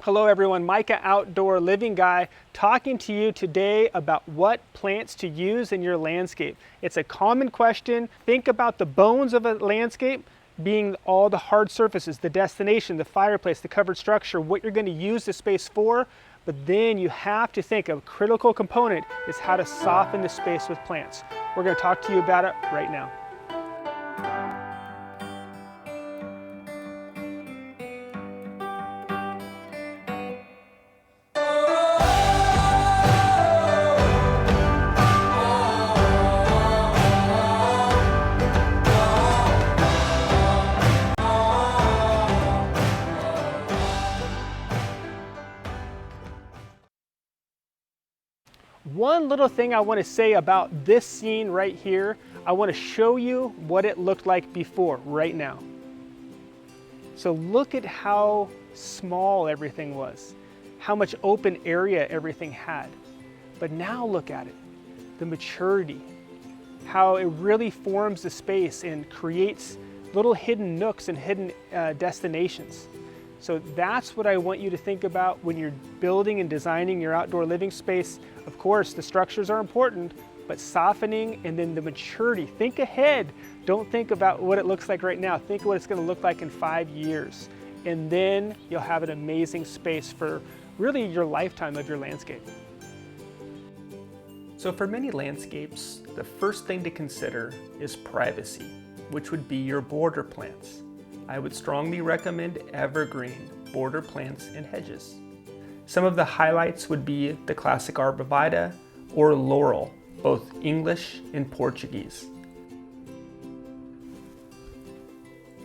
Hello everyone, Micah Outdoor Living Guy, talking to you today about what plants to use in your landscape. It's a common question. Think about the bones of a landscape being all the hard surfaces, the destination, the fireplace, the covered structure, what you're going to use the space for, but then you have to think a critical component is how to soften the space with plants. We're going to talk to you about it right now. One little thing I want to say about this scene right here, I want to show you what it looked like before, right now. So look at how small everything was, how much open area everything had. But now look at it, the maturity, how it really forms the space and creates little hidden nooks and hidden destinations. So that's what I want you to think about when you're building and designing your outdoor living space. Of course, the structures are important, but softening and then the maturity. Think ahead. Don't think about what it looks like right now. Think what it's going to look like in 5 years. And then you'll have an amazing space for really your lifetime of your landscape. So for many landscapes, the first thing to consider is privacy, which would be your border plants. I would strongly recommend evergreen border plants and hedges. Some of the highlights would be the classic arborvitae or laurel, both English and Portuguese.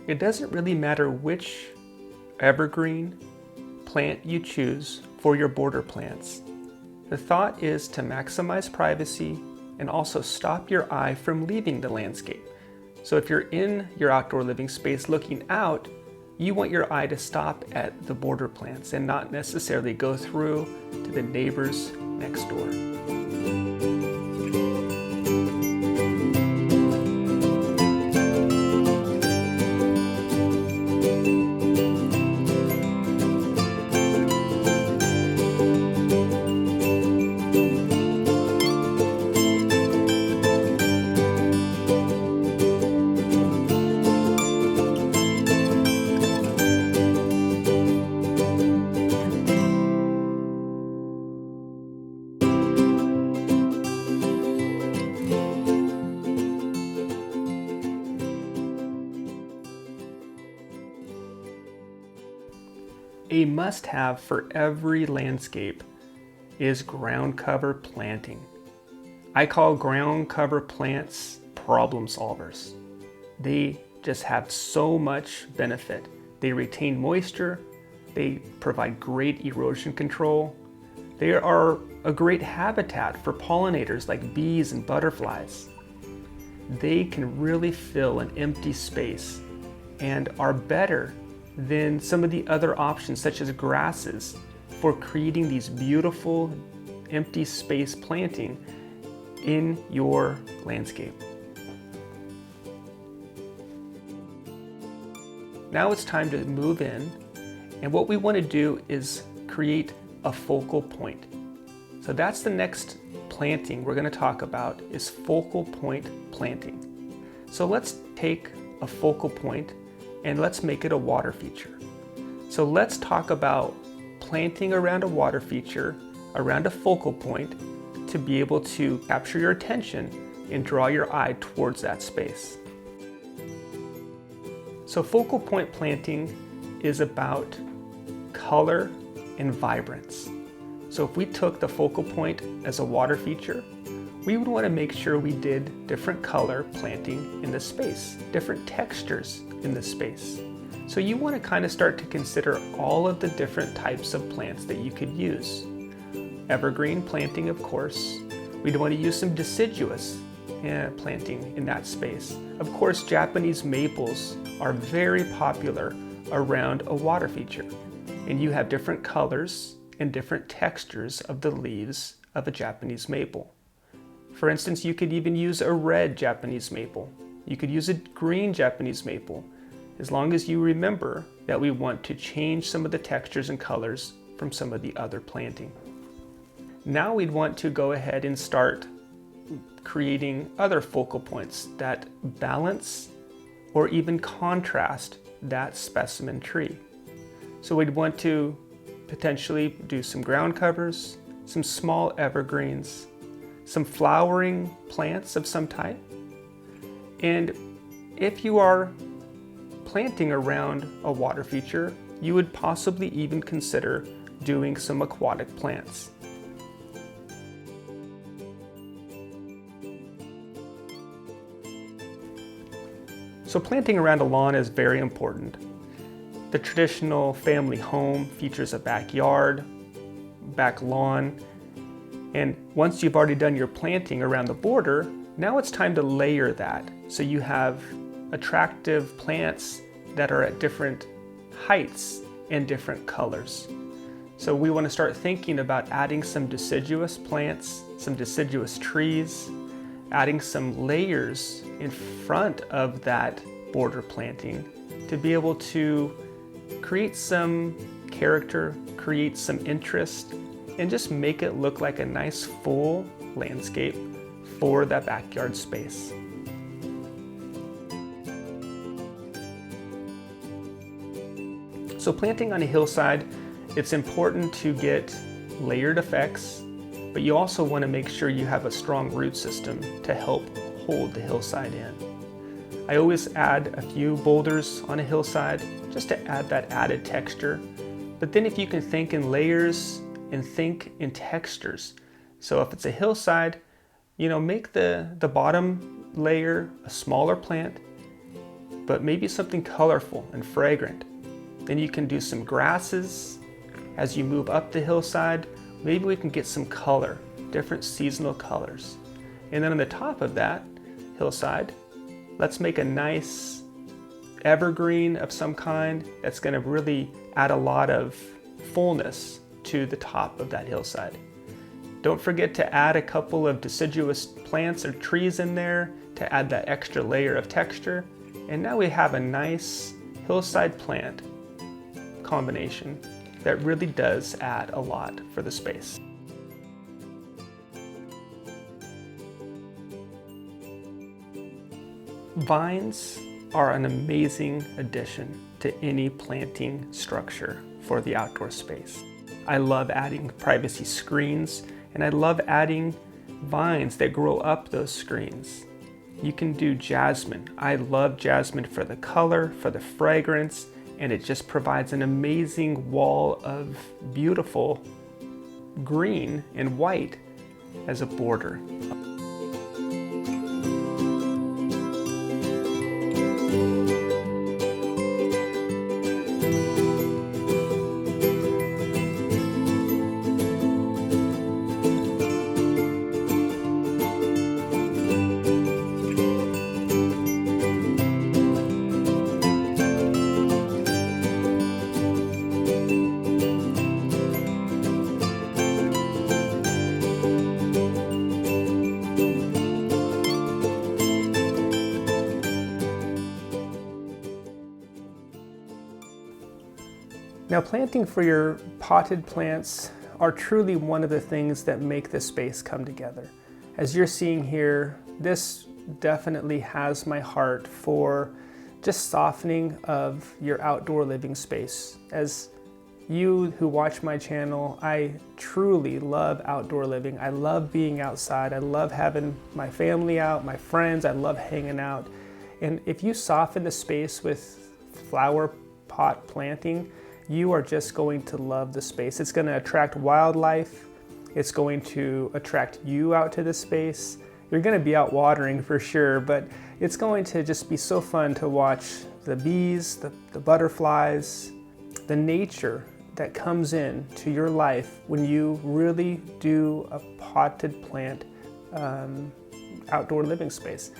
It doesn't really matter which evergreen plant you choose for your border plants. The thought is to maximize privacy and also stop your eye from leaving the landscape. So if you're in your outdoor living space looking out, you want your eye to stop at the border plants and not necessarily go through to the neighbors next door. A must-have for every landscape is ground cover planting. I call ground cover plants problem solvers. They just have so much benefit. They retain moisture, they provide great erosion control, they are a great habitat for pollinators like bees and butterflies. They can really fill an empty space and are better than some of the other options such as grasses for creating these beautiful empty space planting in your landscape. Now it's time to move in, and what we want to do is create a focal point. So that's the next planting we're going to talk about, is focal point planting. So let's take a focal point and let's make it a water feature. So let's talk about planting around a water feature, around a focal point, to be able to capture your attention and draw your eye towards that space. So focal point planting is about color and vibrance. So if we took the focal point as a water feature, we would want to make sure we did different color planting in the space, different textures in the space. So you want to kind of start to consider all of the different types of plants that you could use. Evergreen planting, of course. We'd want to use some deciduous planting in that space. Of course, Japanese maples are very popular around a water feature. And you have different colors and different textures of the leaves of a Japanese maple. For instance, you could even use a red Japanese maple. You could use a green Japanese maple, as long as you remember that we want to change some of the textures and colors from some of the other planting. Now we'd want to go ahead and start creating other focal points that balance or even contrast that specimen tree. So we'd want to potentially do some ground covers, some small evergreens, some flowering plants of some type. And if you are planting around a water feature, you would possibly even consider doing some aquatic plants. So planting around a lawn is very important. The traditional family home features a backyard, back lawn, and once you've already done your planting around the border, now it's time to layer that so you have attractive plants that are at different heights and different colors. So we want to start thinking about adding some deciduous plants, some deciduous trees, adding some layers in front of that border planting to be able to create some character, create some interest, and just make it look like a nice full landscape for that backyard space. So planting on a hillside, it's important to get layered effects, but you also want to make sure you have a strong root system to help hold the hillside in. I always add a few boulders on a hillside just to add that added texture. But then if you can think in layers and think in textures. So if it's a hillside, make the bottom layer a smaller plant, but maybe something colorful and fragrant. Then you can do some grasses. As you move up the hillside, maybe we can get some color, different seasonal colors. And then on the top of that hillside, let's make a nice evergreen of some kind that's going to really add a lot of fullness to the top of that hillside. Don't forget to add a couple of deciduous plants or trees in there to add that extra layer of texture. And now we have a nice hillside plant combination that really does add a lot for the space. Vines are an amazing addition to any planting structure for the outdoor space. I love adding privacy screens, and I love adding vines that grow up those screens. You can do jasmine. I love jasmine for the color, for the fragrance, and it just provides an amazing wall of beautiful green and white as a border. Now, planting for your potted plants are truly one of the things that make this space come together. As you're seeing here, this definitely has my heart for just softening of your outdoor living space. As you who watch my channel, I truly love outdoor living. I love being outside. I love having my family out, my friends. I love hanging out. And if you soften the space with flower pot planting, you are just going to love the space. It's going to attract wildlife. It's going to attract you out to the space. You're going to be out watering for sure, but it's going to just be so fun to watch the bees, the butterflies, the nature that comes in to your life when you really do a potted plant outdoor living space.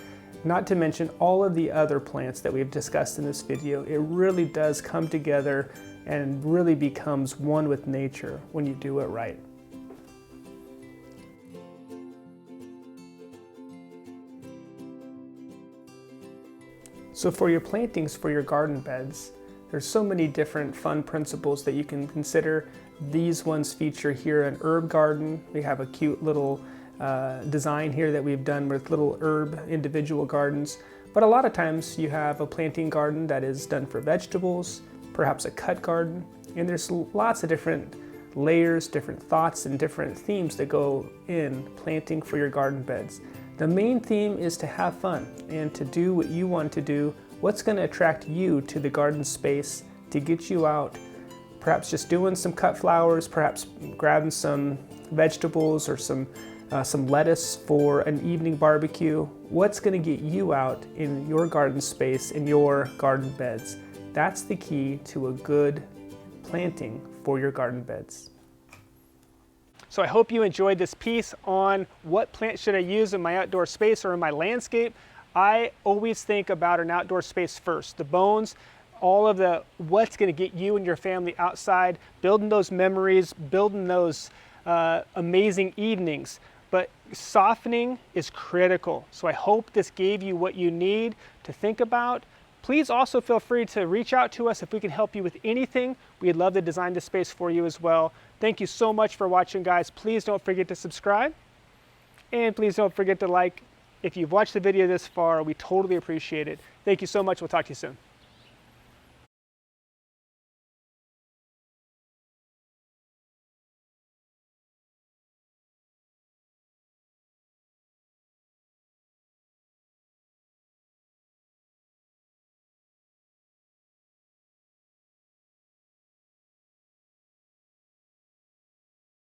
Not to mention all of the other plants that we've discussed in this video. It really does come together and really becomes one with nature when you do it right. So for your plantings for your garden beds, There's so many different fun principles that you can consider. These ones feature here an herb garden. We have a cute little design here that we've done with little herb individual gardens. But a lot of times you have a planting garden that is done for vegetables, perhaps a cut garden, and there's lots of different layers, different thoughts, and different themes that go in planting for your garden beds. The main theme is to have fun and to do what you want to do, what's going to attract you to the garden space to get you out, perhaps just doing some cut flowers, perhaps grabbing some vegetables or some lettuce for an evening barbecue. What's going to get you out in your garden space, in your garden beds? That's the key to a good planting for your garden beds. So I hope you enjoyed this piece on what plant should I use in my outdoor space or in my landscape. I always think about an outdoor space first. The bones, all of the what's going to get you and your family outside, building those memories, building those amazing evenings. But softening is critical. So I hope this gave you what you need to think about. Please also feel free to reach out to us if we can help you with anything. We'd love to design this space for you as well. Thank you so much for watching, guys. Please don't forget to subscribe. And please don't forget to like. If you've watched the video this far, we totally appreciate it. Thank you so much. We'll talk to you soon.